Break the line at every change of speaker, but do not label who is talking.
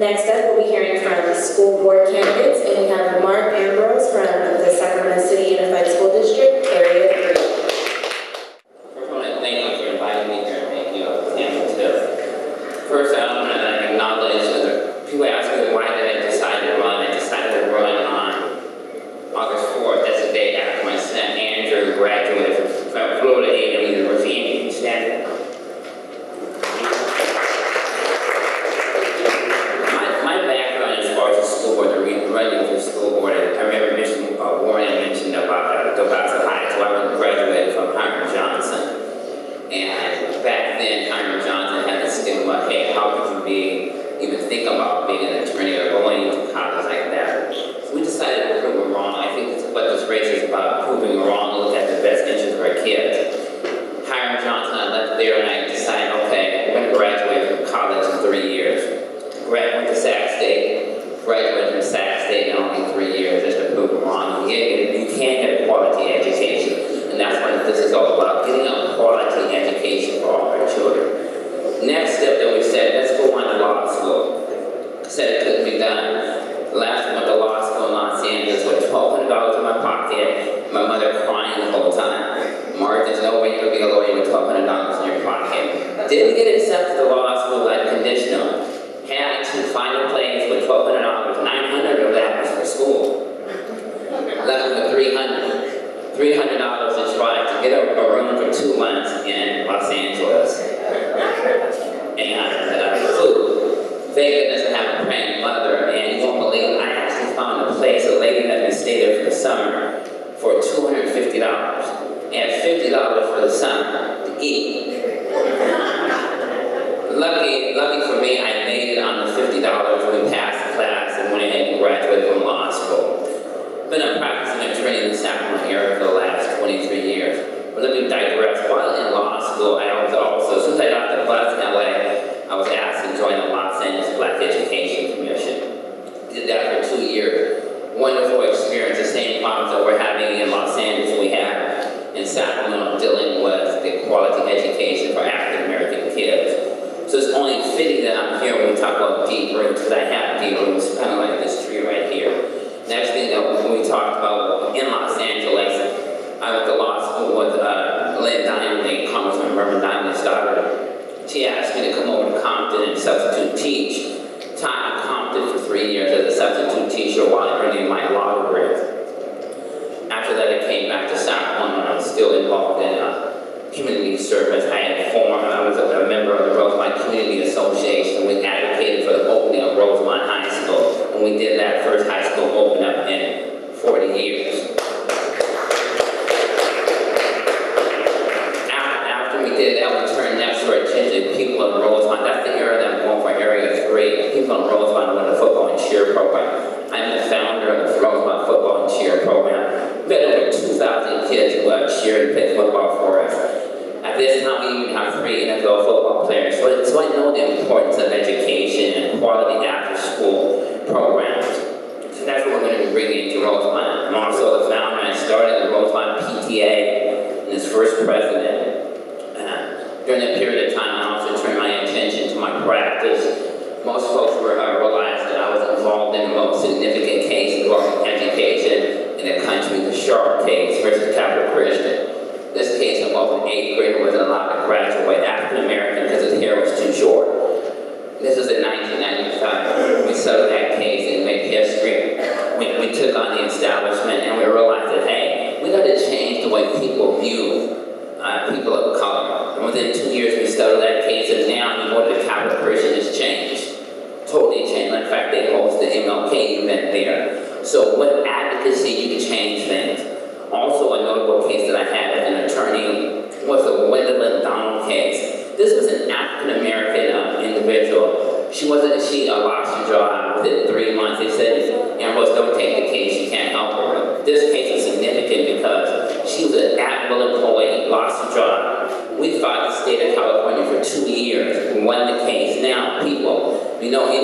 Next up, we'll be hearing from school board candidates, and we have Mark Ambrose from the Sacramento City Unified School District, Area 3.
First, I want to thank you for inviting me here. Thank you, Ambrose. First, I want to acknowledge the people ask me why did I decide to run. I decided to run on August 4th. That's the day after my son Andrew graduated from Florida A&M University in Stanford. Running for school board, I remember Warren mentioned about Dobasa High, so I graduated from Hiram Johnson. And back then, Hiram Johnson had this stigma, hey, how could you even think about being an attorney or going to college like that? So we decided to prove them wrong. I think what this race is about, proving wrong, look at the best interest of our kids. Hiram Johnson, I left there and I decided, okay, I'm going to graduate from college in 3 years. Went to Sac State. Graduated from Sac State in only 3 years just to prove it wrong. You can't get a quality education, and that's what this is all about, getting a quality education for all our children. Next step that we said, let's go on to law school. Said it couldn't be done. Last one went to law school in Los Angeles with $1,200 in my pocket, my mother crying the whole time. Mark, there's no way you're going to be a lawyer with $1,200 in your pocket. Didn't get accepted to law school like conditional. Had to find a place with $1,200, $900 of that was for school. Left with $300 to try to get a room for 2 months in Los Angeles. And food. Thank goodness I have a praying mother, and you won't believe I actually found a place, a lady let me stay there for the summer for $250 and $50 for the summer to eat. Lucky for me, I made it on the $50 when we passed the class and went ahead and graduated from law school. Been a practicing attorney in the Sacramento area for the last 23 years. But let me digress. While in law school, I was also, since I got the bus in LA, I was asked to join the Los Angeles Black Education Commission. Did that for 2 years. Wonderful experience. The same problems that we're having in Los Angeles we have in Sacramento, dealing with the quality education for African American kids. So it's only fitting that I'm here when we talk about deep roots, because I have deep roots, kind of like this tree right here. Next thing that when we talked about in Los Angeles, I went to law school with Lynn Diamond, Congressman Reverend Diamond's daughter. She asked me to come over to Compton and substitute teach. Taught in Compton for 3 years as a substitute teacher while earning my law degree. After that, I came back to Sacramento, and I was still involved in community service. I was a member of the Rosemont Community Association. We advocated for the opening of Rosemont High School, and we did that first high school open up in 40 years. After we did that, we turned next to our attention to people in Rosemont. That's the area that I'm going for, Area 3. People in Rosemont with the football and cheer program. I'm the founder of the Rosemont football and cheer program. We had over 2,000 kids who cheered and played football for us. At this time, we even have 3 NFL football players, so I know the importance of education and quality after-school programs. So that's what we're going to be bringing to Rosemont. I'm also the founder, and I started the Rosemont PTA and its first president. During that period of time, I also turned my attention to my practice. Most folks realized that I was involved in the most significant case involving education in the country, the Sharp case versus Capital Christian. This case involved an 8th grader wasn't allowed to graduate, African American, because his hair was too short. This was in 1995. We settled that case and made history. We took on the establishment, and we realized that, hey, we got to change the way people view people of color. And within 2 years, we settled that case, and now you know the Capital Christian has changed. Totally changed. In fact, they host the MLK event there. So with advocacy, you can change things. Also, a notable case that I had as an attorney was the Gwendolyn Donald case. This was an African-American individual. She lost her job within 3 months. They said, Ambrose, don't take the case, you can't help her. This case is significant because she was an at-will employee, lost her job. We fought the state of California for 2 years, won the case. Now, people, we know